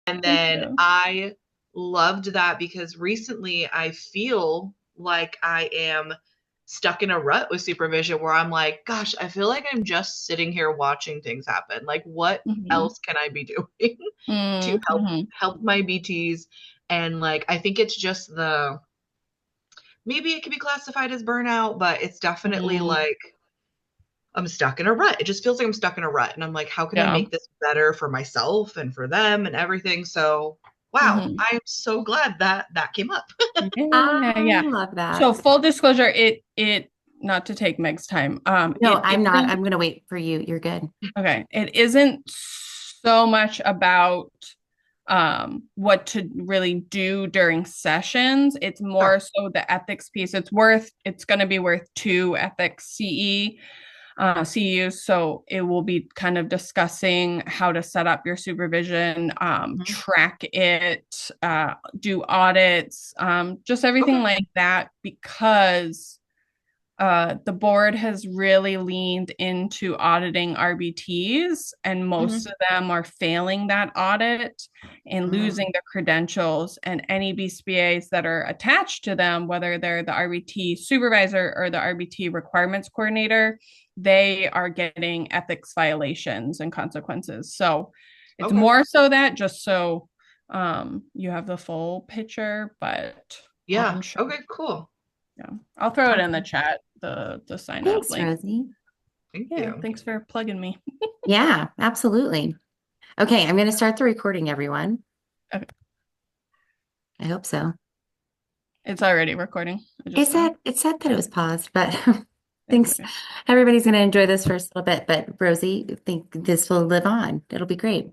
And Thank then you. I loved that because recently I feel like I am stuck in a rut with supervision where I'm like, gosh, I feel like I'm just sitting here watching things happen. Like, what Mhm. else can I be doing to Mhm. help my BTs? And like, I think it's just the maybe it could be classified as burnout, but it's definitely Mhm. like I'm stuck in a rut. It just feels like I'm stuck in a rut. And I'm like, how can I Yeah. make this better for myself and for them and everything? So, wow, Mhm. I am so glad that that came up. Yeah, I yeah. love So that. full disclosure, it not to take Meg's time. No, It I'm not. isn't I'm gonna wait for you. You're good. okay. It isn't so much about what to really do during sessions. It's Sure. more so the ethics piece. It's going to be worth two ethics CEUs. So it will be kind of discussing how to set up your supervision, Mhm. track it, do audits, just everything Okay. like that, because the board has really leaned into auditing RBTs, and most Mhm. of them are failing that audit and losing Mhm. their credentials. And any BCBAs that are attached to them, whether they're the RBT supervisor or the RBT requirements coordinator, they are getting ethics violations and consequences. So it's Okay. more so that just so you have the full picture, but I Yeah. can show. Okay, cool. Yeah. I'll throw it in the Okay. chat, the sign up Thanks, link. Rosie. Thank Yeah, you. thanks for plugging me. Yeah, absolutely. Okay, I'm going to start the recording, everyone. Okay. I hope so. It's already recording. I It just saw. said it said that it was paused, but It's thanks. okay. Everybody's going to enjoy this first little bit, but Rosie, I think this will live on. It'll be great.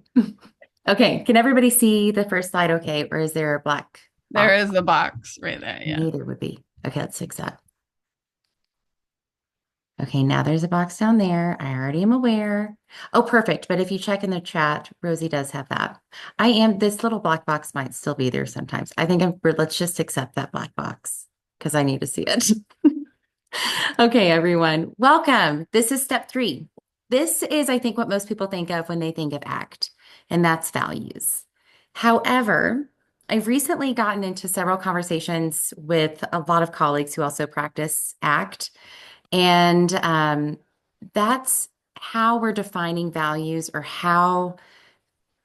Okay, can everybody see the first slide okay, or is there a black There box? is the box right there. I Yeah. knew there would be. Okay, let's fix that. Okay, now there's a box down there. I already am aware. Oh, perfect. But if you check in the chat, Rosie does have that. This little black box might still be there sometimes. Let's just accept that black box because I need to see it. Okay, everyone, welcome. This is step three. This is, I think, what most people think of when they think of ACT, and that's values. However, I've recently gotten into several conversations with a lot of colleagues who also practice ACT, and that's how we're defining values or how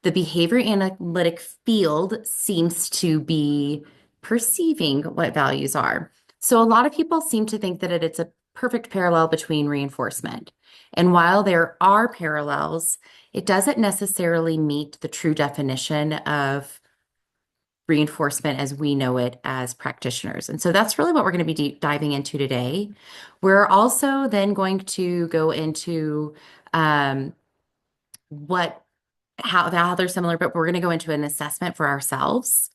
the behavior analytic field seems to be perceiving what values are. So a lot of people seem to think that it's a perfect parallel between reinforcement. And while there are parallels, it doesn't necessarily meet the true definition of reinforcement as we know it as practitioners. And so that's really what we're going to be diving into today. We're also then going to go into um, what how they're similar, but we're going to go into an assessment for ourselves.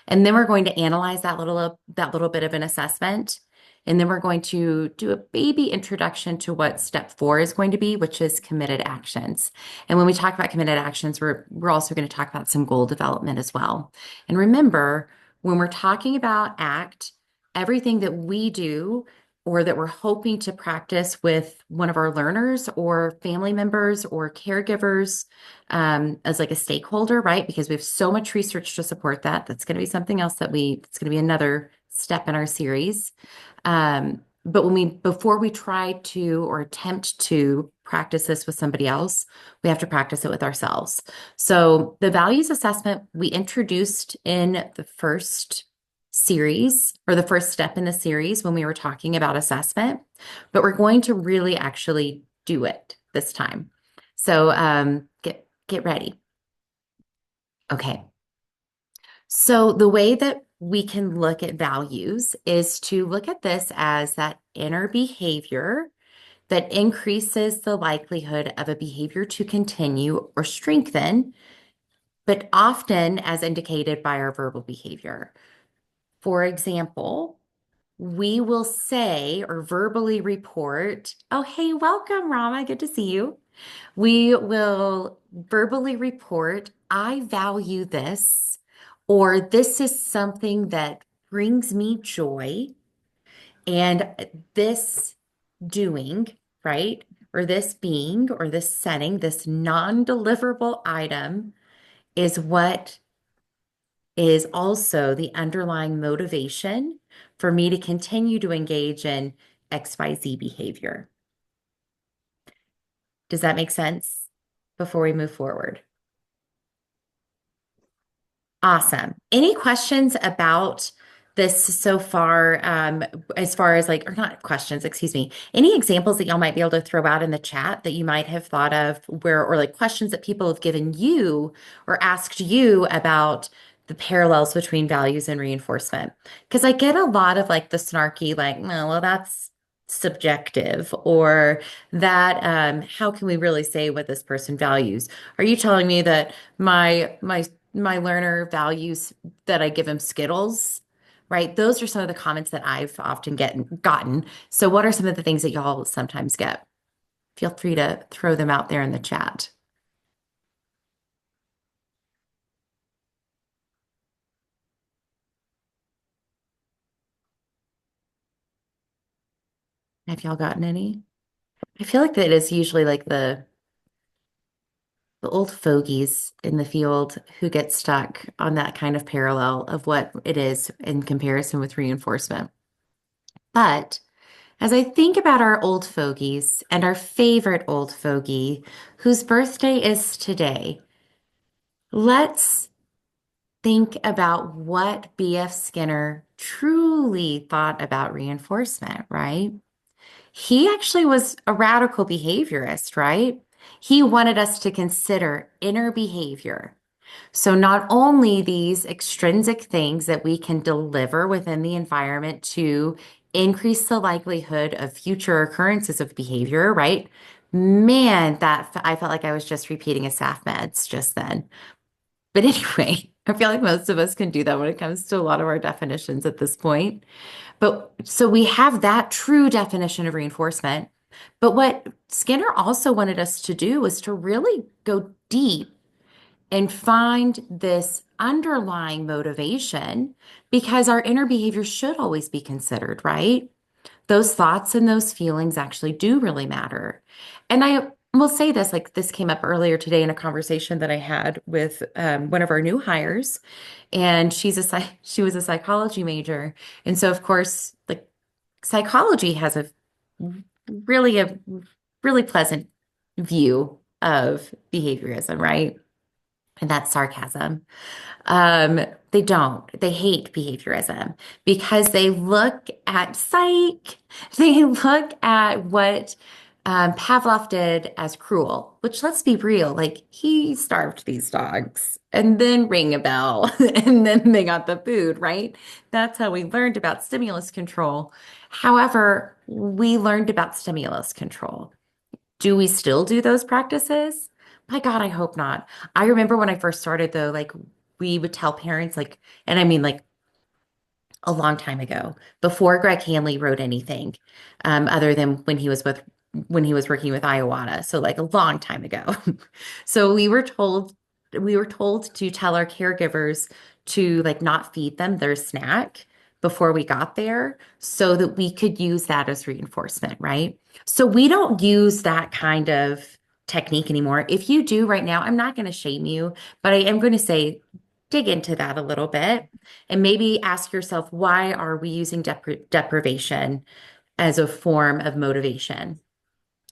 And then we're going to analyze that little bit of an assessment. And then we're going to do a baby introduction to what step four is going to be, which is committed actions. And when we talk about committed actions, we're also going to talk about some goal development as well. And remember, when we're talking about ACT, everything that we do or that we're hoping to practice with one of our learners or family members or caregivers as like a stakeholder, right? Because we have so much research to support that. That's going to be something else it's going to be another step in our series. But before we try to or attempt to practice this with somebody else, we have to practice it with ourselves. So the values assessment we introduced in the first series or the first step in the series when we were talking about assessment, but we're going to really actually do it this time. So get ready. Okay. So the way that we can look at values is to look at this as that inner behavior that increases the likelihood of a behavior to continue or strengthen, but often as indicated by our verbal behavior. For example, we will say or verbally report, "Oh, hey, welcome, Rama. Good to see you." We will verbally report, "I value this," or "This is something that brings me joy." And this doing, right? Or this being, or this setting, this non-deliverable item is what is also the underlying motivation for me to continue to engage in XYZ behavior. Does that make sense before we move forward? Awesome. Any questions about this so far, as far as like, or not questions, excuse me, any examples that y'all might be able to throw out in the chat that you might have thought of where, or like questions that people have given you or asked you about the parallels between values and reinforcement? Because I get a lot of like the snarky, like, no, well, that's subjective, or that, how can we really say what this person values? Are you telling me that my learner values that I give him Skittles, right? Those are some of the comments that I've often gotten. So what are some of the things that y'all sometimes get? Feel free to throw them out there in the chat. Have y'all gotten any? I feel like that is usually like the old fogies in the field who get stuck on that kind of parallel of what it is in comparison with reinforcement. But as I think about our old fogies and our favorite old fogey, whose birthday is today, let's think about what B.F. Skinner truly thought about reinforcement, right? He actually was a radical behaviorist, right? He wanted us to consider inner behavior. So not only these extrinsic things that we can deliver within the environment to increase the likelihood of future occurrences of behavior, right? Man, I felt like I was just repeating a SAF meds just then. But anyway, I feel like most of us can do that when it comes to a lot of our definitions at this point. But so we have that true definition of reinforcement. But what Skinner also wanted us to do was to really go deep and find this underlying motivation, because our inner behavior should always be considered, right? Those thoughts and those feelings actually do really matter. And I will say this, like this came up earlier today in a conversation that I had with one of our new hires, and she was a psychology major. And so of course, like psychology has a really pleasant view of behaviorism, right? And that's sarcasm. They don't. They hate behaviorism because they look at psych. They look at what Pavlov did as cruel, which let's be real, like he starved these dogs and then rang a bell and then they got the food, right? That's how we learned about stimulus control. However, we learned about stimulus control. Do we still do those practices? My God, I hope not. I remember when I first started though, like we would tell parents like, and I mean like a long time ago, before Greg Hanley wrote anything, other than when he was working with Iowata. So like a long time ago. So we were told to tell our caregivers to like not feed them their snack before we got there so that we could use that as reinforcement, right? So we don't use that kind of technique anymore. If you do right now, I'm not going to shame you, but I am going to say dig into that a little bit and maybe ask yourself, why are we using deprivation as a form of motivation?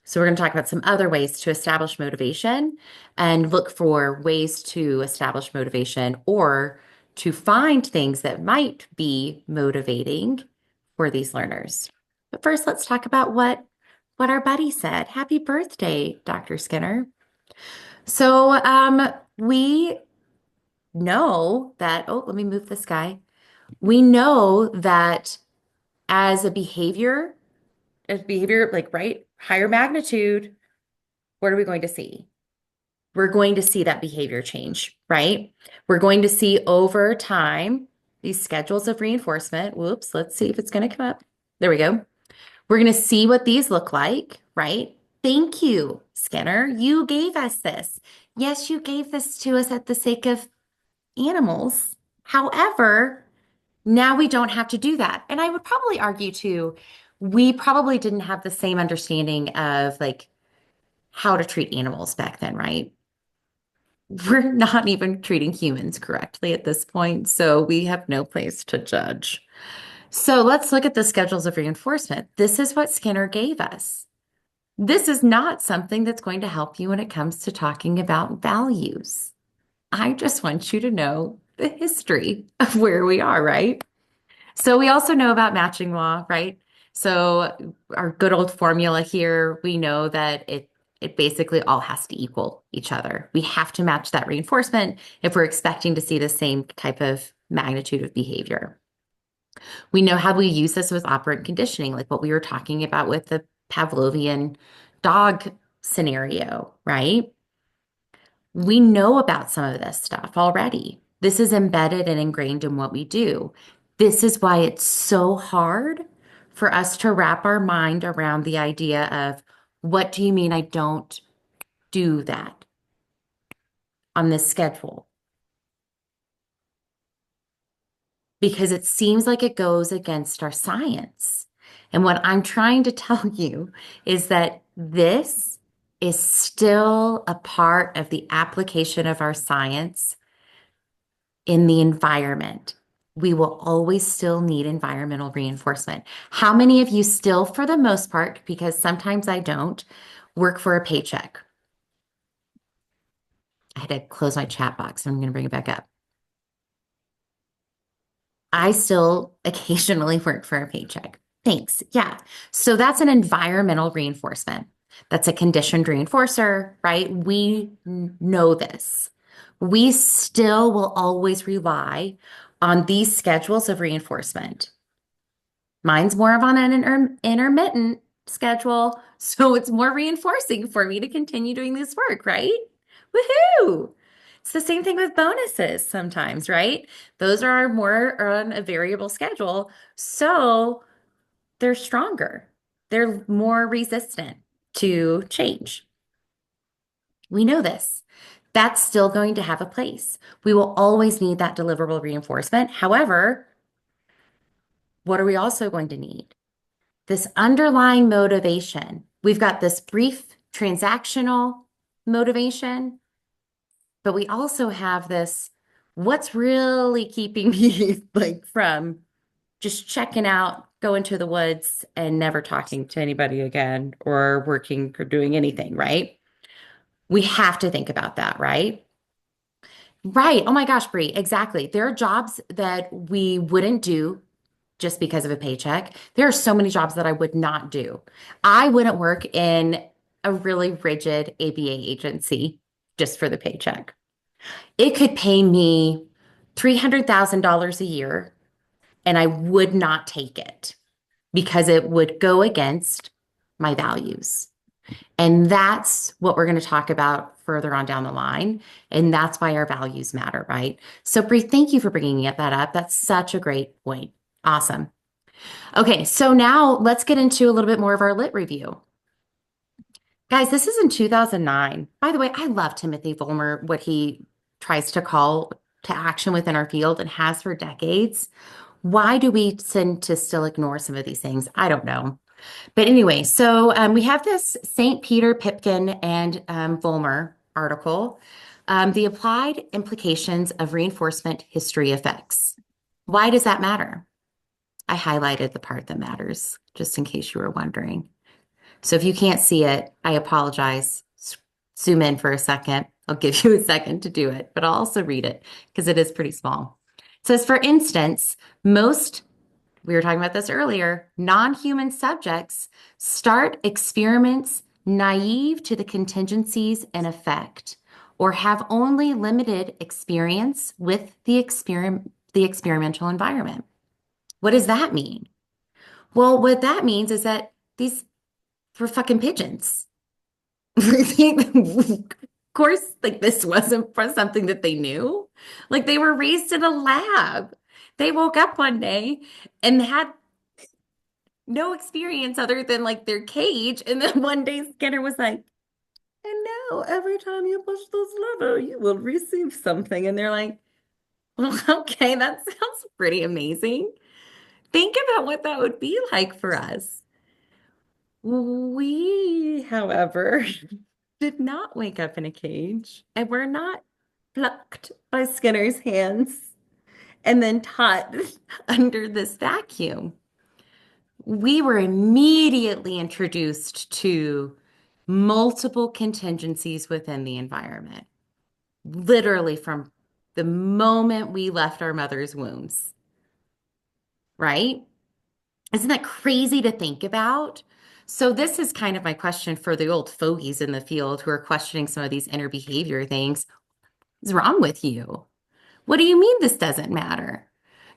So we're going to talk about some other ways to establish motivation and look for ways to establish motivation or to find things that might be motivating for these learners. But first, let's talk about what our buddy said. Happy birthday, Dr. Skinner. So we know that, oh, let me move this guy. We know that as a behavior like, right, higher magnitude, what are we going to see? We're going to see that behavior change, right? We're going to see over time these schedules of reinforcement. Whoops, let's see if it's going to come up. There we go. We're going to see what these look like, right? Thank you, Skinner. You gave us this. Yes, you gave this to us at the sake of animals. However, now we don't have to do that. And I would probably argue too, we probably didn't have the same understanding of like how to treat animals back then, right? we're not even treating humans correctly at this point, so we have no place to judge. So let's look at the schedules of reinforcement. This is what Skinner gave us. This is not something that's going to help you when it comes to talking about values. I just want you to know the history of where we are, right? So we also know about matching law, right? So our good old formula here, we know that it basically all has to equal each other. We have to match that reinforcement if we're expecting to see the same type of magnitude of behavior. We know how we use this with operant conditioning, like what we were talking about with the Pavlovian dog scenario, right? We know about some of this stuff already. This is embedded and ingrained in what we do. This is why it's so hard for us to wrap our mind around the idea of what do you mean I don't do that on this schedule? Because it seems like it goes against our science. And what I'm trying to tell you is that this is still a part of the application of our science in the environment. We will always still need environmental reinforcement. How many of you still, for the most part, because sometimes I don't, work for a paycheck? I had to close my chat box. I'm going to bring it back up. I still occasionally work for a paycheck. Thanks. Yeah. So that's an environmental reinforcement. That's a conditioned reinforcer, right? We know this. We still will always rely on these schedules of reinforcement. Mine's more of on an intermittent schedule, so it's more reinforcing for me to continue doing this work, right? Woohoo! It's the same thing with bonuses sometimes, right? Those are more on a variable schedule, so they're stronger. They're more resistant to change. We know this. That's still going to have a place. We will always need that deliverable reinforcement. However, what are we also going to need? This underlying motivation. We've got this brief transactional motivation, but we also have this, what's really keeping me like from just checking out, going to the woods and never talking to anybody again or working or doing anything, right? We have to think about that, right? Right. Oh my gosh, Brie, exactly. There are jobs that we wouldn't do just because of a paycheck. There are so many jobs that I would not do. I wouldn't work in a really rigid ABA agency just for the paycheck. It could pay me $300,000 a year, and I would not take it because it would go against my values. And that's what we're going to talk about further on down the line. And that's why our values matter, right? So, Bree, thank you for bringing that up. That's such a great point. Awesome. Okay, so now let's get into a little bit more of our lit review. Guys, this is in 2009. By the way, I love Timothy Vollmer, what he tries to call to action within our field and has for decades. Why do we tend to still ignore some of these things? I don't know. But anyway, so we have this St. Peter, Pipkin, and Vollmer article, The Applied Implications of Reinforcement History Effects. Why does that matter? I highlighted the part that matters, just in case you were wondering. So if you can't see it, I apologize. Zoom in for a second. I'll give you a second to do it, but I'll also read it because it is pretty small. It says, for instance, most, we were talking about this earlier, non-human subjects start experiments naive to the contingencies and effect, or have only limited experience with the experimental environment. What does that mean? Well, what that means is that these were fucking pigeons. Of course, like this wasn't for something that they knew. Like they were raised in a lab. They woke up one day and had no experience other than like their cage. And then one day Skinner was like, and now every time you push this lever, you will receive something. And they're like, well, okay, that sounds pretty amazing. Think about what that would be like for us. We, however, did not wake up in a cage, and we're not plucked by Skinner's hands and then taught under this vacuum. We were immediately introduced to multiple contingencies within the environment, literally from the moment we left our mother's wombs, right? Isn't that crazy to think about? So this is kind of my question for the old fogies in the field who are questioning some of these inner behavior things. What's wrong with you? What do you mean this doesn't matter?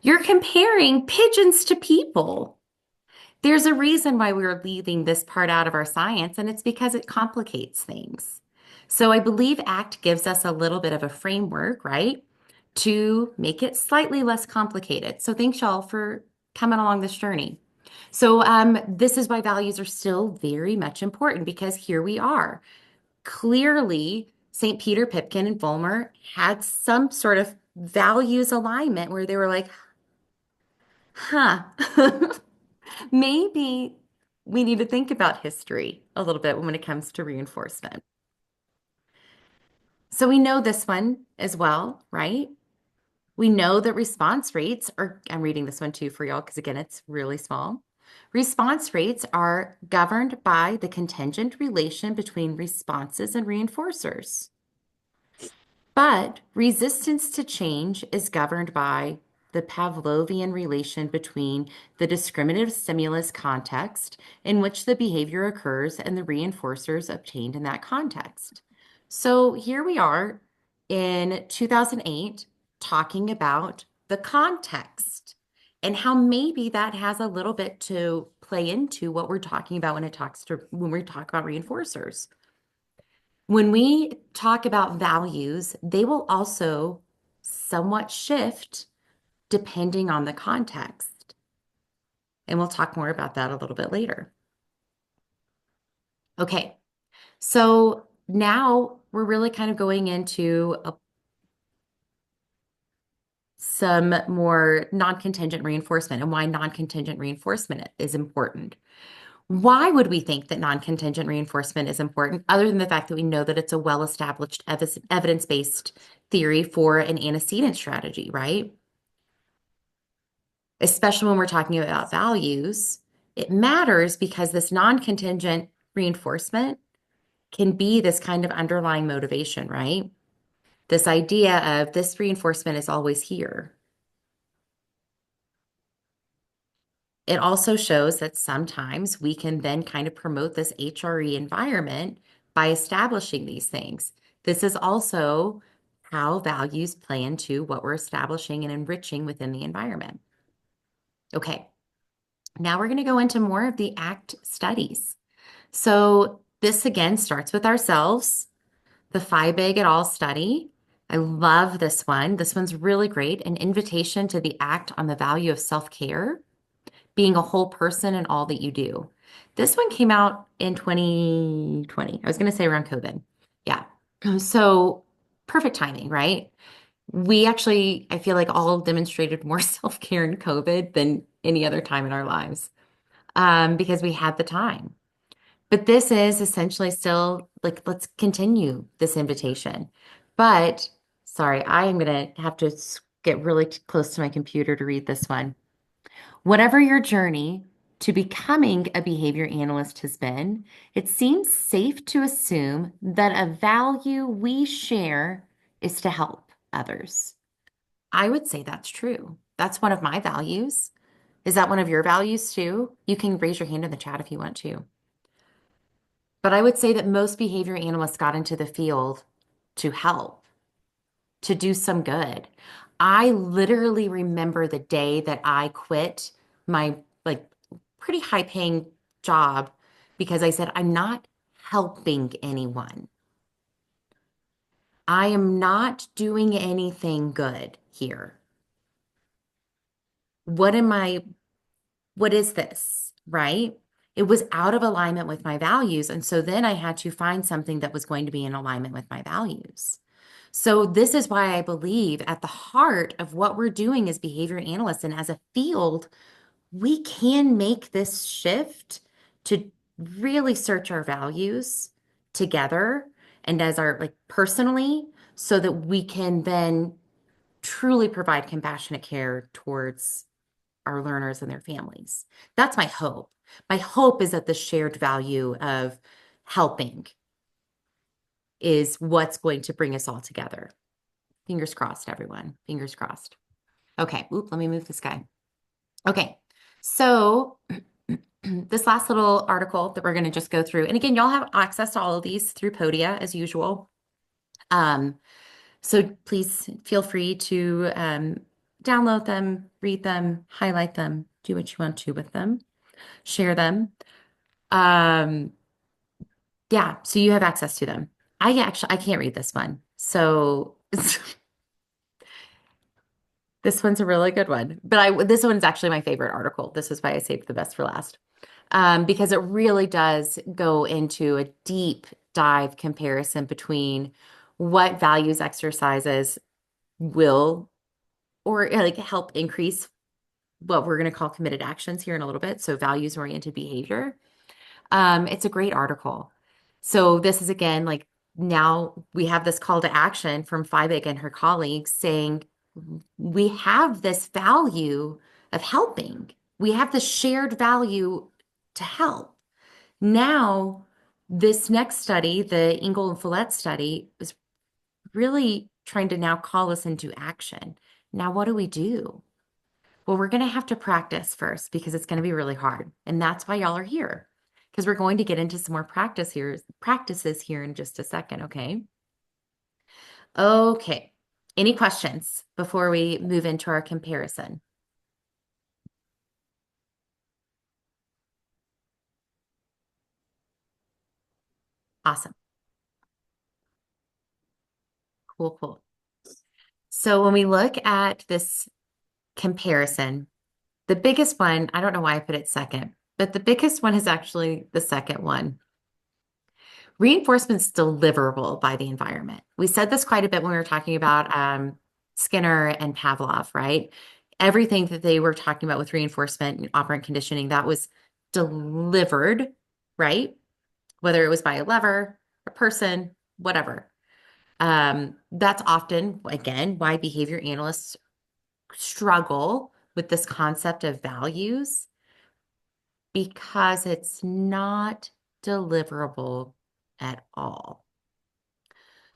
You're comparing pigeons to people. There's a reason why we're leaving this part out of our science, and it's because it complicates things. So I believe ACT gives us a little bit of a framework, right, to make it slightly less complicated. So thanks y'all for coming along this journey. So this is why values are still very much important, because here we are. Clearly, St. Peter, Pipkin, and Vollmer had some sort of values alignment where they were like, huh, maybe we need to think about history a little bit when it comes to reinforcement. So we know this one as well, right? We know that response rates are, I'm reading this one too for y'all because again, it's really small. Response rates are governed by the contingent relation between responses and reinforcers. But resistance to change is governed by the Pavlovian relation between the discriminative stimulus context in which the behavior occurs and the reinforcers obtained in that context. So here we are in 2008 talking about the context and how maybe that has a little bit to play into what we're talking about when we talk about reinforcers. When we talk about values, they will also somewhat shift depending on the context. And we'll talk more about that a little bit later. Okay, so now we're really kind of going into some more non-contingent reinforcement and why non-contingent reinforcement is important. Why would we think that non-contingent reinforcement is important, other than the fact that we know that it's a well-established evidence-based theory for an antecedent strategy, right? Especially when we're talking about values, it matters because this non-contingent reinforcement can be this kind of underlying motivation, right? This idea of this reinforcement is always here. It also shows that sometimes we can then kind of promote this HRE environment by establishing these things. This is also how values play into what we're establishing and enriching within the environment. Okay, now we're going to go into more of the ACT studies. So this again starts with ourselves, the Feibig et al. Study. I love this one. This one's really great. An invitation to the ACT on the value of self-care, being a whole person in all that you do. This one came out in 2020. I was going to say around COVID. Yeah. So perfect timing, right? We actually, I feel like all demonstrated more self-care in COVID than any other time in our lives because we had the time. But this is essentially still like, let's continue this invitation. But sorry, I am going to have to get really close to my computer to read this one. Whatever your journey to becoming a behavior analyst has been, it seems safe to assume that a value we share is to help others. I would say that's true. That's one of my values. Is that one of your values too? You can raise your hand in the chat if you want to. But I would say that most behavior analysts got into the field to help, to do some good. I literally remember the day that I quit my like pretty high paying job because I said, I'm not helping anyone. I am not doing anything good here. What is this, right? It was out of alignment with my values. And so then I had to find something that was going to be in alignment with my values. So this is why I believe at the heart of what we're doing as behavior analysts and as a field, we can make this shift to really search our values together and as our like personally, so that we can then truly provide compassionate care towards our learners and their families. That's my hope. My hope is that the shared value of helping is what's going to bring us all together. Fingers crossed, everyone. Fingers crossed. Okay. Oop, let me move this guy. Okay. So this last little article that we're going to just go through, and again, y'all have access to all of these through Podia as usual. So please feel free to download them, read them, highlight them, do what you want to with them, share them. Yeah, so you have access to them. I can't read this one. So this one's a really good one, but this one's actually my favorite article. This is why I saved the best for last. Because it really does go into a deep dive comparison between what values exercises will or like help increase what we're going to call committed actions here in a little bit. So values-oriented behavior. It's a great article. So this is again, like now we have this call to action from Feibig and her colleagues saying, we have this value of helping. We have the shared value to help. Now, this next study, the Engel and Follett study, is really trying to now call us into action. Now, what do we do? Well, we're going to have to practice first because it's going to be really hard. And that's why y'all are here, because we're going to get into some more practices here in just a second, okay? Okay. Any questions before we move into our comparison? Awesome. Cool, cool. So when we look at this comparison, the biggest one, I don't know why I put it second, but the biggest one is actually the second one. Reinforcement's deliverable by the environment. We said this quite a bit when we were talking about Skinner and Pavlov, right? Everything that they were talking about with reinforcement and operant conditioning, that was delivered, right? Whether it was by a lever, a person, whatever. That's often, again, why behavior analysts struggle with this concept of values, because it's not deliverable at all.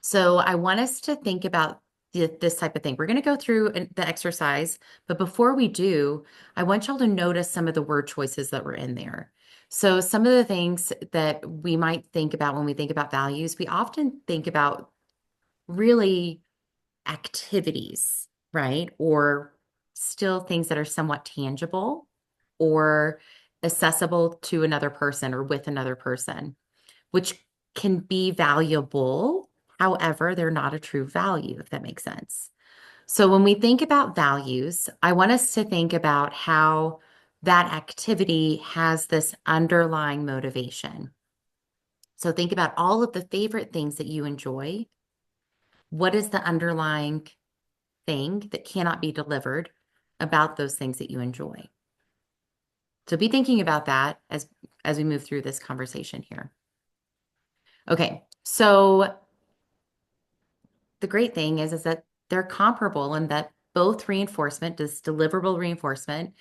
So I want us to think about this type of thing. We're going to go through the exercise, but before we do, I want y'all to notice some of the word choices that were in there. So some of the things that we might think about when we think about values, we often think about really activities, right? Or still things that are somewhat tangible or accessible to another person or with another person, which can be valuable. However, they're not a true value, if that makes sense. So when we think about values, I want us to think about how that activity has this underlying motivation. So think about all of the favorite things that you enjoy. What is the underlying thing that cannot be delivered about those things that you enjoy? So be thinking about that as we move through this conversation here. Okay, so the great thing is that they're comparable in that both reinforcement, this deliverable reinforcement,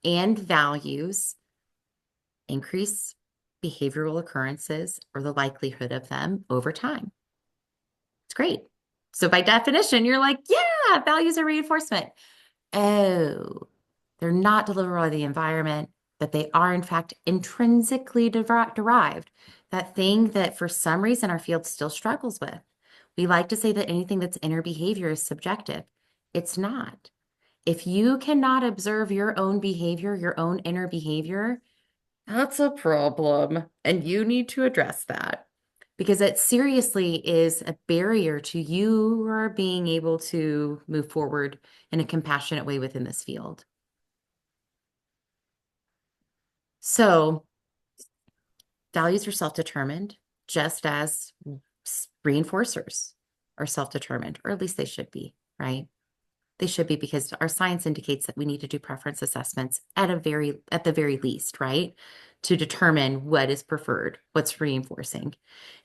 and values increase behavioral occurrences or the likelihood of them over time. It's great. So by definition, you're like, yeah, values are reinforcement. Oh, they're not deliverable by the environment, but they are in fact intrinsically derived. That thing that for some reason our field still struggles with. We like to say that anything that's inner behavior is subjective. It's not. If you cannot observe your own behavior, your own inner behavior, that's a problem. And you need to address that because it seriously is a barrier to you being able to move forward in a compassionate way within this field. So values are self-determined, just as reinforcers are self-determined, or at least they should be, right? They should be, because our science indicates that we need to do preference assessments at the very least, right? to determine what is preferred, what's reinforcing.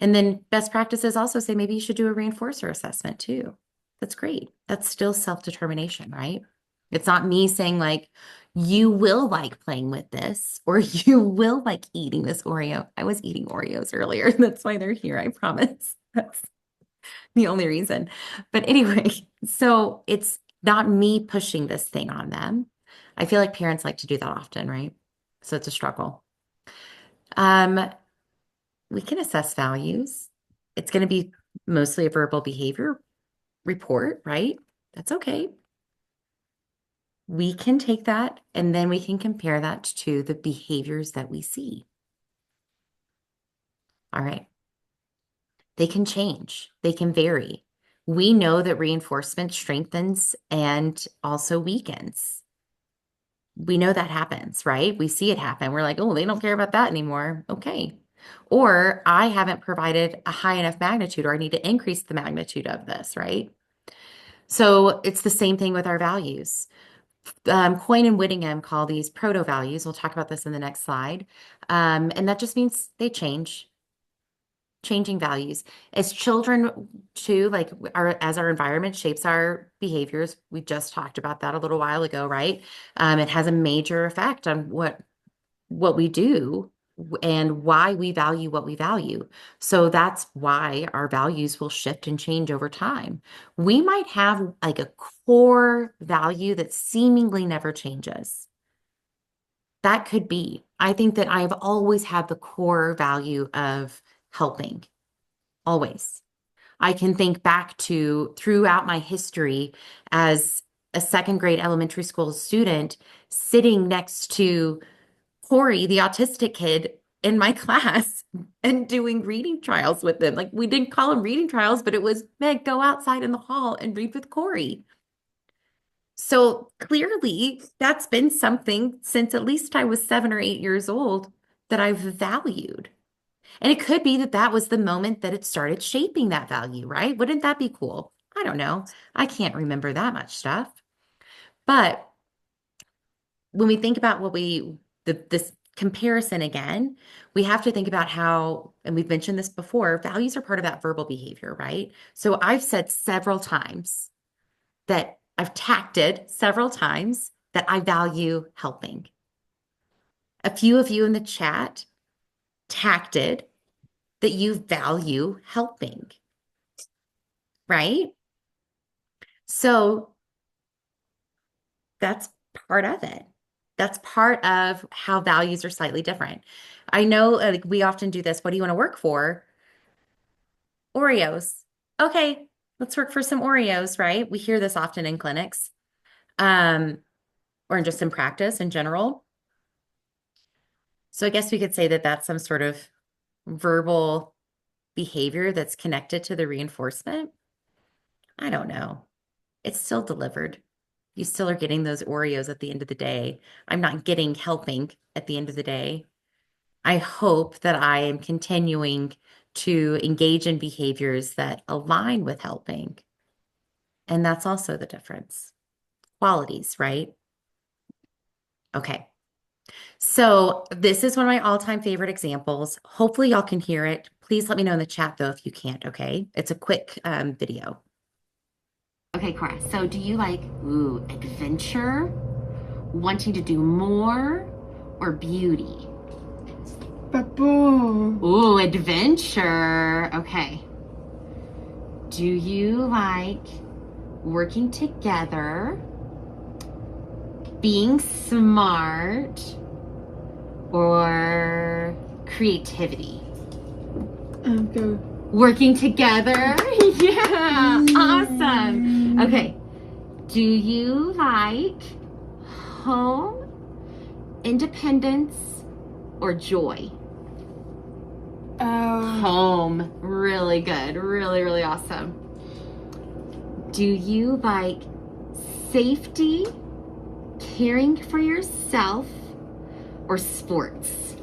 And then best practices also say maybe you should do a reinforcer assessment too. That's great. That's still self-determination, right? It's not me saying like, you will like playing with this or you will like eating this Oreo. I was eating Oreos earlier. That's why they're here, I promise. That's the only reason. But anyway, so it's not me pushing this thing on them. I feel like parents like to do that often, right? So it's a struggle. We can assess values. It's going to be mostly a verbal behavior report, right? That's okay. We can take that and then we can compare that to the behaviors that we see. All right. They can change. They can vary. We know that reinforcement strengthens and also weakens. We know that happens, right? We see it happen. We're like, oh, they don't care about that anymore. Okay. Or I haven't provided a high enough magnitude, or I need to increase the magnitude of this, right? So it's the same thing with our values. Coyne and Whittingham call these proto-values. We'll talk about this in the next slide. And that just means they change. Changing values. As children too, like as our environment shapes our behaviors, we just talked about that a little while ago, right? It has a major effect on what we do and why we value what we value. So that's why our values will shift and change over time. We might have like a core value that seemingly never changes. That could be. I think that I've always had the core value of helping, always. I can think back to throughout my history as a second grade elementary school student sitting next to Corey, the autistic kid in my class, and doing reading trials with them. Like we didn't call them reading trials, but it was, Meg, go outside in the hall and read with Corey. So clearly that's been something since at least I was 7 or 8 years old that I've valued. And it could be that that was the moment that it started shaping that value, right? Wouldn't that be cool? I don't know. I can't remember that much stuff. But when we think about this comparison again, we have to think about how, and we've mentioned this before, values are part of that verbal behavior, right? So I've said several times that I've tacted several times that I value helping. A few of you in the chat tacted that you value helping, right? So that's part of it. That's part of how values are slightly different. I know like we often do this. What do you want to work for? Oreos. Okay, let's work for some Oreos, right? We hear this often in clinics, or just in practice in general. So I guess we could say that that's some sort of verbal behavior that's connected to the reinforcement. I don't know. It's still delivered. You still are getting those Oreos at the end of the day. I'm not getting helping at the end of the day. I hope that I am continuing to engage in behaviors that align with helping. And that's also the difference. Qualities, right? Okay. So this is one of my all-time favorite examples. Hopefully y'all can hear it. Please let me know in the chat though if you can't, okay? It's a quick video. Okay, Cora, so do you like, adventure, wanting to do more, or beauty? Ooh, adventure. Okay. Do you like working together, being smart, or creativity? Go. Working together? Yeah, awesome. Okay. Do you like home, independence, or joy? Home. Really good. Really, really awesome. Do you like safety, caring for yourself, or sports?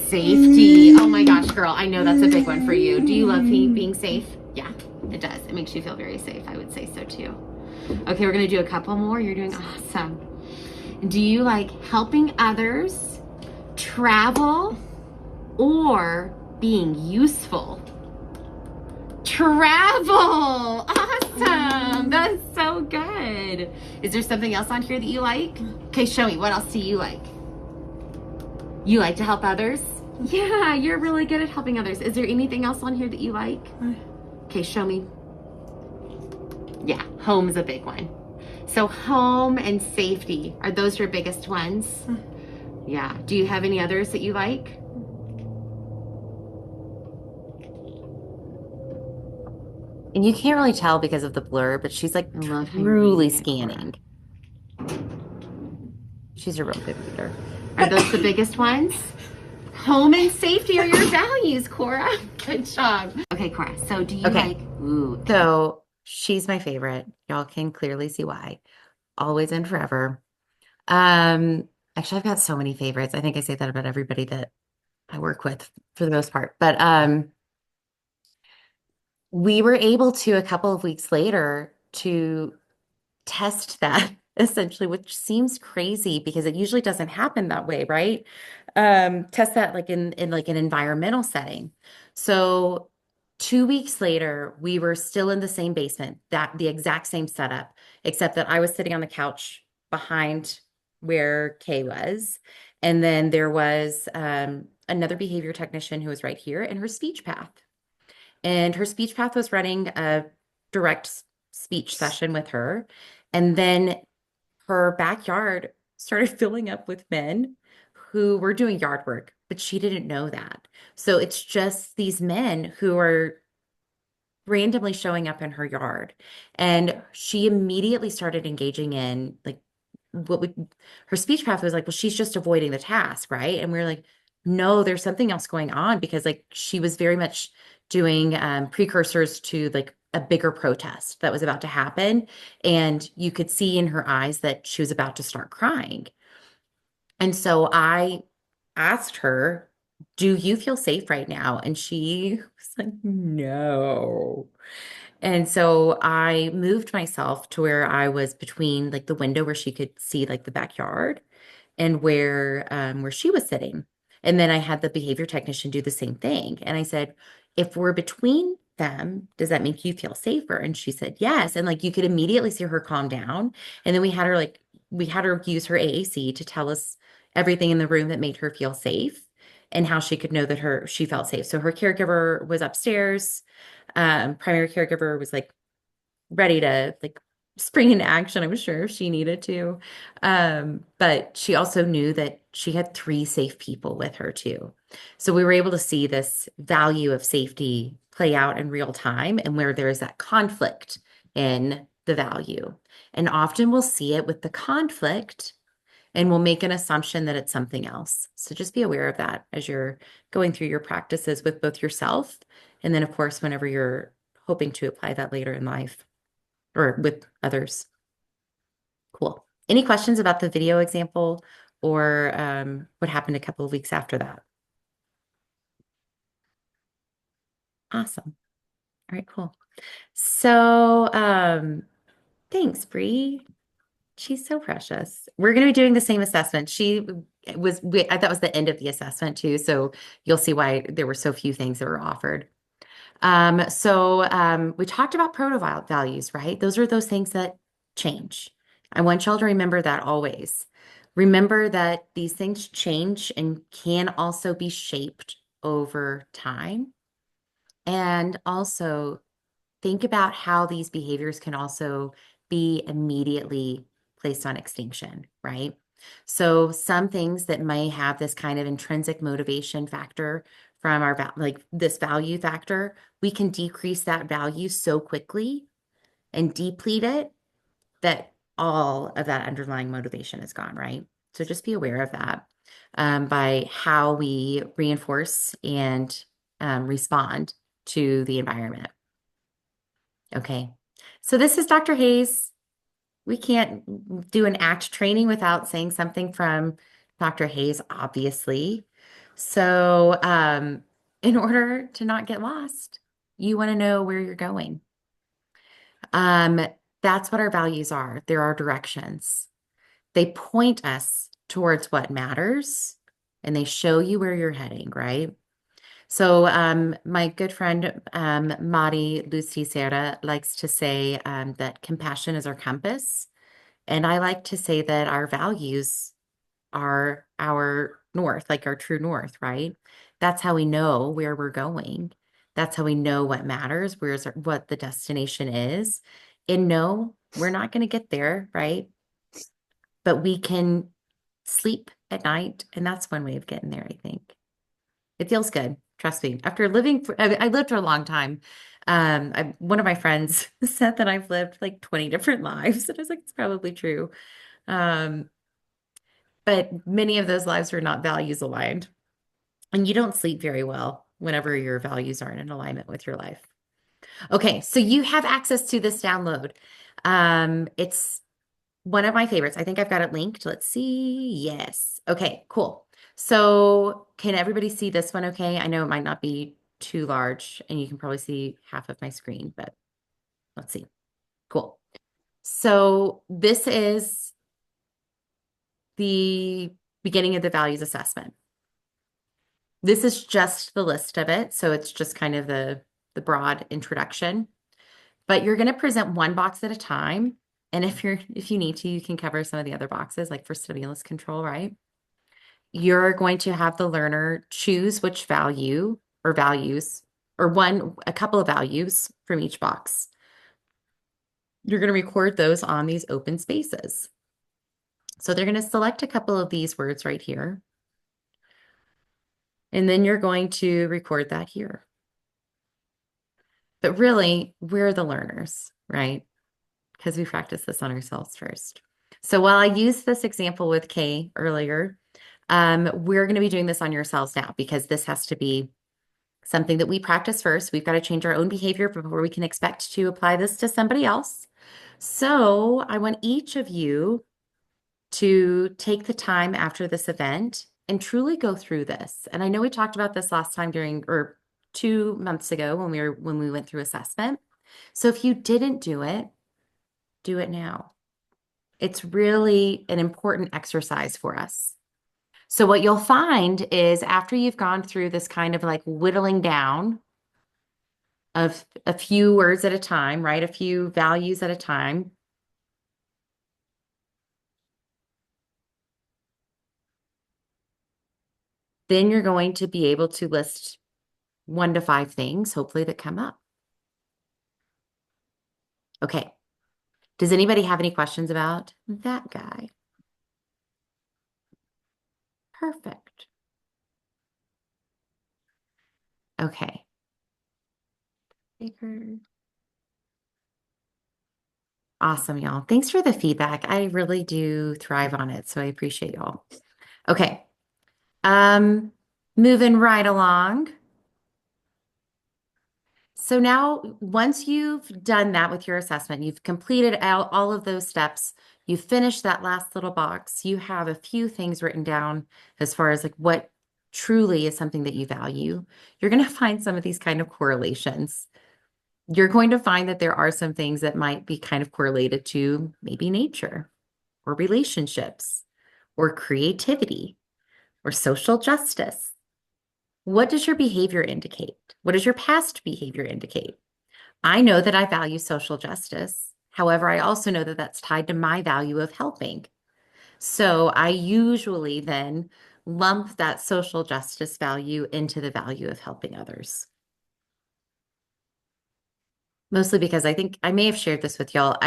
Safety. Oh my gosh, girl. I know that's a big one for you. Do you love being safe? Yeah, it does. It makes you feel very safe. I would say so too. Okay, we're going to do a couple more. You're doing awesome. Do you like helping others, Travel or being useful? Travel. Awesome. That's so good. Is there something else on here that you like? Okay, show me. What else do you like? You like to help others? Yeah, you're really good at helping others. Is there anything else on here that you like? Okay, show me. Yeah, home is a big one. So home and safety, are those your biggest ones? Yeah. Do you have any others that you like? And you can't really tell because of the blur, but she's like truly scanning. She's a real good reader. Are those the biggest ones? Home and safety are your values, Cora. Good job. Okay, Cora. So do you like? Ooh. So she's my favorite. Y'all can clearly see why. Always and forever. Actually, I've got so many favorites. I think I say that about everybody that I work with for the most part. But we were able to a couple of weeks later to test that essentially, which seems crazy because it usually doesn't happen that way, right? Test that like in like an environmental setting. So 2 weeks later, we were still in the same basement, that the exact same setup, except that I was sitting on the couch behind where Kay was. And then there was another behavior technician who was right here in her speech path. And her speech path was running a direct speech session with her. And then her backyard started filling up with men who were doing yard work, but she didn't know that. So it's just these men who are randomly showing up in her yard. And she immediately started engaging in like what would her speech path was like, well, she's just avoiding the task, right? And we were like, no, there's something else going on because like she was very much doing precursors to like a bigger protest that was about to happen. And you could see in her eyes that she was about to start crying. And so I asked her, do you feel safe right now? And she was like, no. And so I moved myself to where I was between like the window where she could see like the backyard and where she was sitting. And then I had the behavior technician do the same thing. And I said, if we're between them, does that make you feel safer? And she said, yes. And like you could immediately see her calm down. And then we had her use her AAC to tell us everything in the room that made her feel safe and how she could know that she felt safe. So her caregiver was upstairs. Primary caregiver was like ready to like spring into action, I'm sure if she needed to. But she also knew that she had 3 safe people with her too. So we were able to see this value of safety play out in real time and where there is that conflict in the value. And often we'll see it with the conflict and we'll make an assumption that it's something else. So just be aware of that as you're going through your practices with both yourself and then, of course, whenever you're hoping to apply that later in life or with others. Cool. Any questions about the video example or what happened a couple of weeks after that? Awesome. All right, cool. So thanks, Bree. She's so precious. We're going to be doing the same assessment. I thought that was the end of the assessment too. So you'll see why there were so few things that were offered. We talked about proto values, right? Those are those things that change. I want y'all to remember that always. Remember that these things change and can also be shaped over time. And also think about how these behaviors can also be immediately placed on extinction, right? So some things that may have this kind of intrinsic motivation factor from our like this value factor, we can decrease that value so quickly and deplete it that all of that underlying motivation is gone, right? So just be aware of that by how we reinforce and respond to the environment. Okay, so this is Dr. Hayes. We can't do an ACT training without saying something from Dr. Hayes, obviously. So in order to not get lost, you want to know where you're going. That's what our values are. They're our directions. They point us towards what matters and they show you where you're heading, right? So my good friend Mari Lucy Serra likes to say that compassion is our compass. And I like to say that our values are our north, like our true north, right? That's how we know where we're going. That's how we know what matters, what the destination is. And no, we're not going to get there, right? But we can sleep at night, and that's one way of getting there, I think. It feels good. Trust me. After living I lived for a long time. One of my friends said that I've lived like 20 different lives. And I was like, it's probably true. Um, but many of those lives were not values aligned. And you don't sleep very well whenever your values aren't in alignment with your life. Okay, so you have access to this download. It's one of my favorites. I think I've got it linked. Let's see. Yes. Okay, cool. So can everybody see this one okay? I know it might not be too large and you can probably see half of my screen, but let's see. Cool. So this is the beginning of the values assessment. This is just the list of it. So it's just kind of the broad introduction, but you're going to present one box at a time. And if you need to, you can cover some of the other boxes, like for stimulus control, right? You're going to have the learner choose which value or values or a couple of values from each box. You're going to record those on these open spaces. So they're going to select a couple of these words right here. And then you're going to record that here. But really, we're the learners, right? Because we practice this on ourselves first. So while I used this example with Kay earlier, we're going to be doing this on yourselves now because this has to be something that we practice first. We've got to change our own behavior before we can expect to apply this to somebody else. So I want each of you to take the time after this event and truly go through this. And I know we talked about this last time or 2 months ago when we went through assessment. So if you didn't do it now. It's really an important exercise for us. So what you'll find is after you've gone through this kind of like whittling down of a few words at a time, right? A few values at a time. Then you're going to be able to list 1 to 5 things, hopefully, that come up. Okay. Does anybody have any questions about that guy? Perfect. Okay. Bigger. Awesome, y'all. Thanks for the feedback. I really do thrive on it, so I appreciate y'all. Okay. Moving right along. So now, once you've done that with your assessment, you've completed all of those steps, you've finished that last little box, you have a few things written down as far as like what truly is something that you value. You're going to find some of these kind of correlations. You're going to find that there are some things that might be kind of correlated to maybe nature or relationships or creativity or social justice. What does your behavior indicate? What does your past behavior indicate? I know that I value social justice. However, I also know that that's tied to my value of helping. So I usually then lump that social justice value into the value of helping others. Mostly because I think I may have shared this with y'all.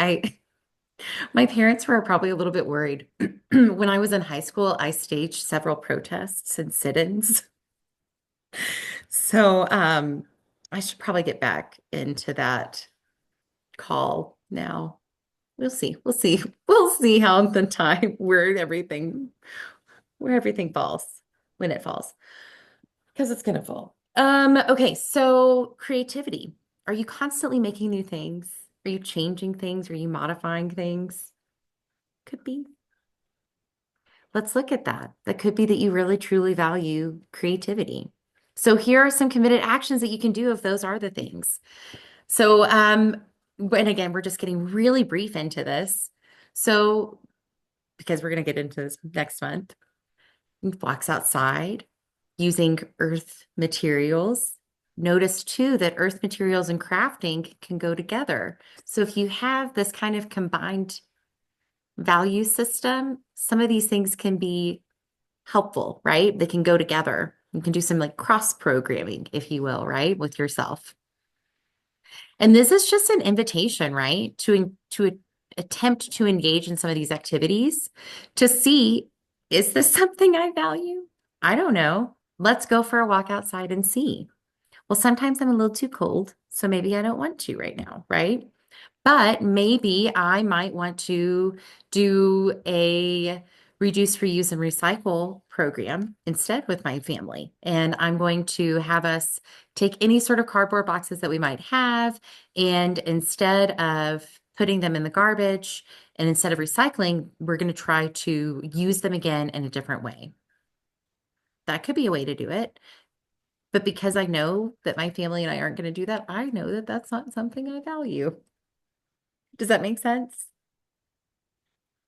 My parents were probably a little bit worried. When I was in high school, I staged several protests and sit-ins. So I should probably get back into that call now. We'll see. We'll see. We'll see how the time where everything falls when it falls. Because it's gonna fall. Okay, so creativity. Are you constantly making new things? Are you changing things? Are you modifying things? Could be. Let's look at that. That could be that you really truly value creativity. So here are some committed actions that you can do if those are the things. So, and again, we're just getting really brief into this. So, because we're going to get into this next month. walks outside using earth materials. Notice too that earth materials and crafting can go together. So if you have this kind of combined value system, some of these things can be helpful, right? They can go together. You can do some like cross programming, if you will, right, with yourself. And this is just an invitation, right, to attempt to engage in some of these activities to see, is this something I value? I don't know. Let's go for a walk outside and see. Well, sometimes I'm a little too cold, so maybe I don't want to right now, right? But maybe I might want to do a reduce, reuse, and recycle program instead with my family. And I'm going to have us take any sort of cardboard boxes that we might have, and instead of putting them in the garbage and instead of recycling, we're going to try to use them again in a different way. That could be a way to do it. But because I know that my family and I aren't going to do that, I know that that's not something I value. Does that make sense?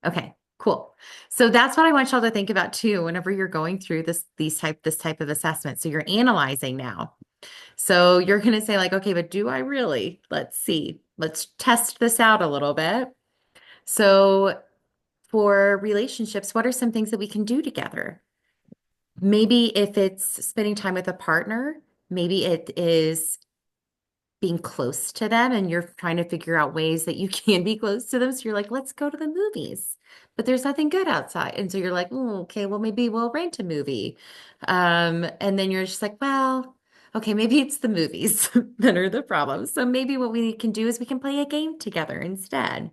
Okay, cool. So that's what I want y'all to think about too, whenever you're going through this type of assessment. So you're analyzing now. So you're going to say like, okay, but do I really? Let's see. Let's test this out a little bit. So for relationships, what are some things that we can do together? Maybe if it's spending time with a partner, maybe it is being close to them and you're trying to figure out ways that you can be close to them. So you're like, let's go to the movies, but there's nothing good outside. And so you're like, oh, okay, well, maybe we'll rent a movie. And then you're just like, well, okay, maybe it's the movies that are the problem. So maybe what we can do is we can play a game together instead.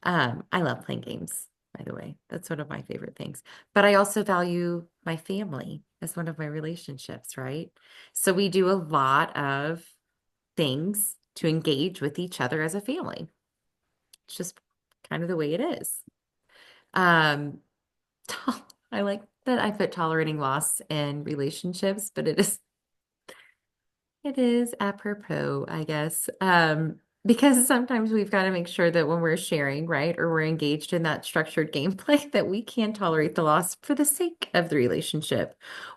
I love playing games, by the way. That's one of my favorite things. But I also value my family as one of my relationships, right? So we do a lot of things to engage with each other as a family. It's just kind of the way it is. Um, I like that I put tolerating loss in relationships, but it is apropos, I guess. Because sometimes we've got to make sure that when we're sharing, right, or we're engaged in that structured gameplay, that we can tolerate the loss for the sake of the relationship,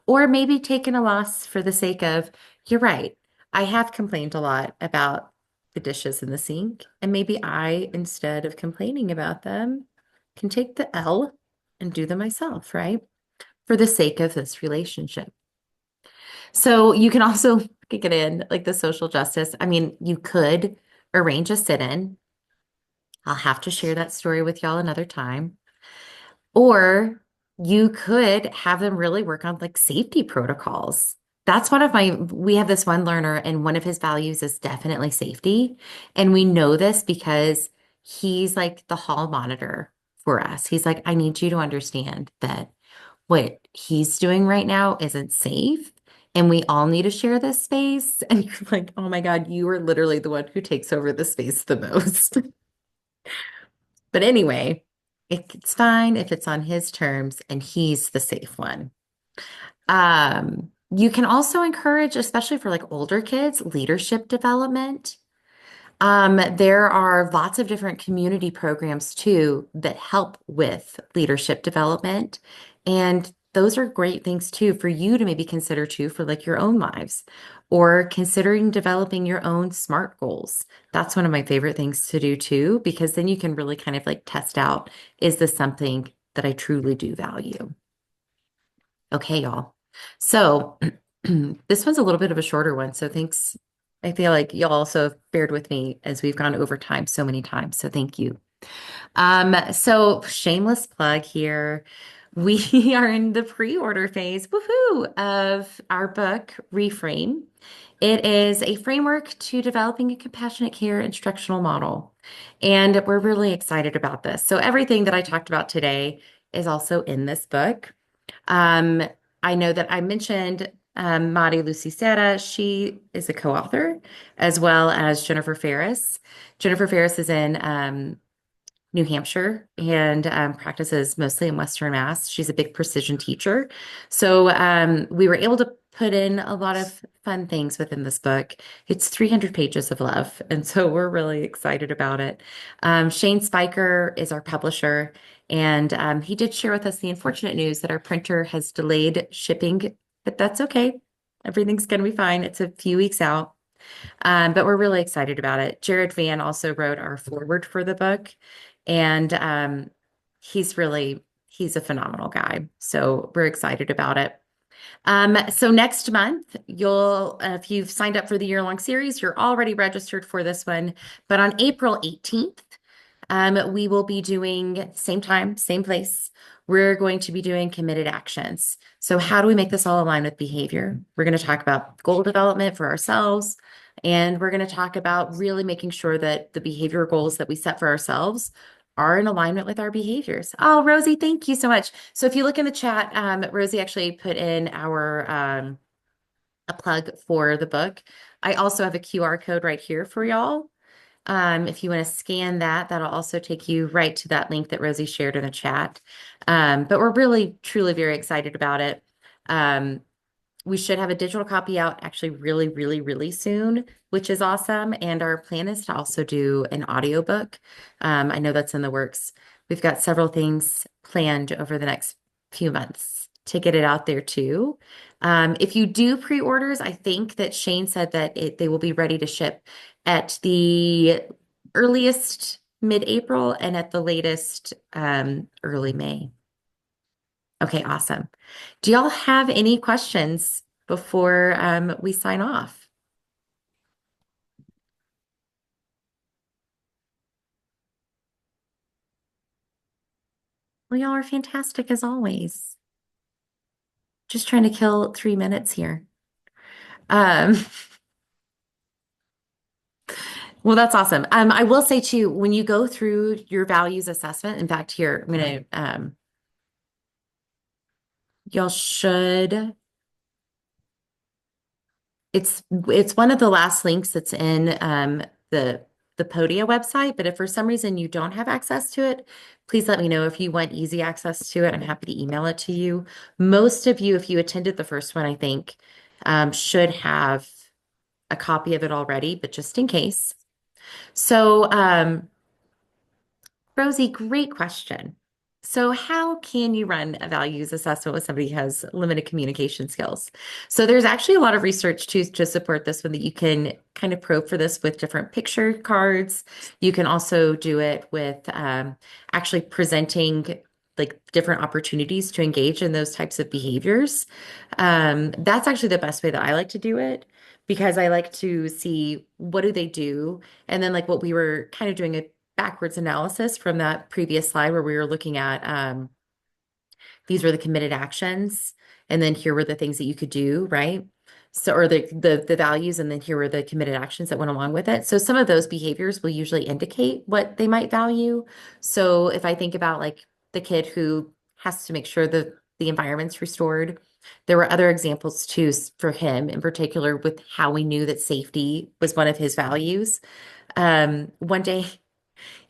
or maybe taking a loss for the sake of, you're right, I have complained a lot about the dishes in the sink, and maybe I, instead of complaining about them, can take the L and do them myself, right, for the sake of this relationship. So you can also kick it in like the social justice. I mean, you could arrange a sit-in. I'll have to share that story with y'all another time. Or you could have them really work on like safety protocols. That's we have this one learner, and one of his values is definitely safety. And we know this because he's like the hall monitor for us. He's like, I need you to understand that what he's doing right now isn't safe. And we all need to share this space. And you're like, oh my God, you are literally the one who takes over the space the most. But anyway, it's fine if it's on his terms and he's the safe one. You can also encourage, especially for like older kids, leadership development. There are lots of different community programs too that help with leadership development. And those are great things too for you to maybe consider too for like your own lives, or considering developing your own SMART goals. That's one of my favorite things to do too, because then you can really kind of like test out, is this something that I truly do value? Okay, y'all. So this one's a little bit of a shorter one. So thanks. I feel like y'all also have bared with me as we've gone over time so many times. So thank you. So shameless plug here. We are in the pre-order phase, woohoo, of our book, Reframe. It is a framework to developing a compassionate care instructional model. And we're really excited about this. So everything that I talked about today is also in this book. I know that I mentioned Mari Lucy Serra. She is a co-author, as well as Jennifer Ferris. Jennifer Ferris is in New Hampshire and practices mostly in Western Mass. She's a big precision teacher. So we were able to put in a lot of fun things within this book. It's 300 pages of love, and so we're really excited about it. Shane Spiker is our publisher, And he did share with us the unfortunate news that our printer has delayed shipping, but that's okay. Everything's going to be fine. It's a few weeks out. But we're really excited about it. Jared Van also wrote our foreword for the book, and he's a phenomenal guy. So we're excited about it. So next month, if you've signed up for the year-long series, you're already registered for this one. But on April 18th, we will be doing same time, same place. We're going to be doing committed actions. So how do we make this all align with behavior? We're going to talk about goal development for ourselves, and we're going to talk about really making sure that the behavior goals that we set for ourselves are in alignment with our behaviors. Oh, Rosie, thank you so much. So if you look in the chat, Rosie actually put in a plug for the book. I also have a QR code right here for y'all. If you want to scan that, that'll also take you right to that link that Rosie shared in the chat. But we're really, truly very excited about it. We should have a digital copy out actually really, really, really soon, which is awesome. And our plan is to also do an audiobook. I know that's in the works. We've got several things planned over the next few months to get it out there too. If you do pre-orders, I think that Shane said that they will be ready to ship at the earliest mid-April and at the latest early May. Okay, awesome. Do y'all have any questions before we sign off? Well, y'all are fantastic as always. Just trying to kill 3 minutes here. Well, that's awesome. I will say too, when you go through your values assessment, in fact, here, I'm gonna y'all should. It's one of the last links that's in the Podia website, but if for some reason you don't have access to it, please let me know. If you want easy access to it, I'm happy to email it to you. Most of you, if you attended the first one, I think, should have a copy of it already, but just in case. So, Rosie, great question. So how can you run a values assessment with somebody who has limited communication skills? So there's actually a lot of research to support this one that you can kind of probe for this with different picture cards. You can also do it with actually presenting like different opportunities to engage in those types of behaviors. That's actually the best way that I like to do it because I like to see what do they do, and then like what we were kind of doing a backwards analysis from that previous slide where we were looking at these were the committed actions, and then here were the things that you could do, right? So, or the values, and then here were the committed actions that went along with it. So some of those behaviors will usually indicate what they might value. So if I think about like the kid who has to make sure that the environment's restored, there were other examples too for him in particular with how we knew that safety was one of his values. One day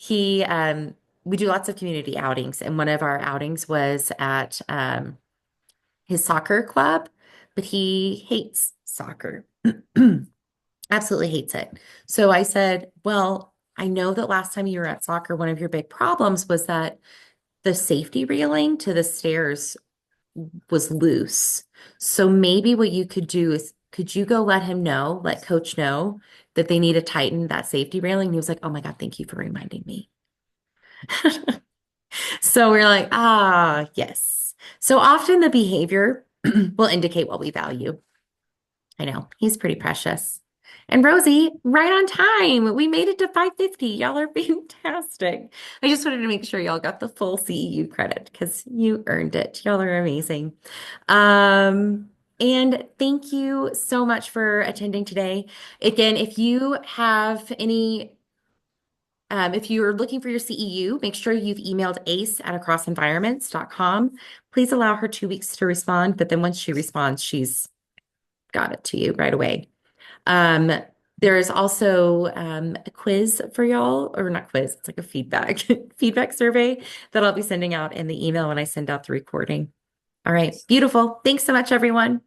we do lots of community outings, and one of our outings was at his soccer club, but he hates soccer. Absolutely hates it. So I said, well, I know that last time you were at soccer, one of your big problems was that the safety railing to the stairs was loose. So maybe what you could do is, could you go let coach know that they need to tighten that safety railing? And he was like, oh my God, thank you for reminding me. So we're like, yes. So often the behavior will indicate what we value. I know, he's pretty precious. And Rosie, right on time. We made it to 5:50. Y'all are fantastic. I just wanted to make sure y'all got the full CEU credit because you earned it. Y'all are amazing. And thank you so much for attending today. Again, if you have any if you're looking for your CEU, make sure you've emailed ace@acrossenvironments.com. Please allow her 2 weeks to respond, but then once she responds, she's got it to you right away. There is also a quiz for y'all, or not quiz, it's like a feedback survey that I'll be sending out in the email when I send out the recording. All right, beautiful. Thanks so much, everyone.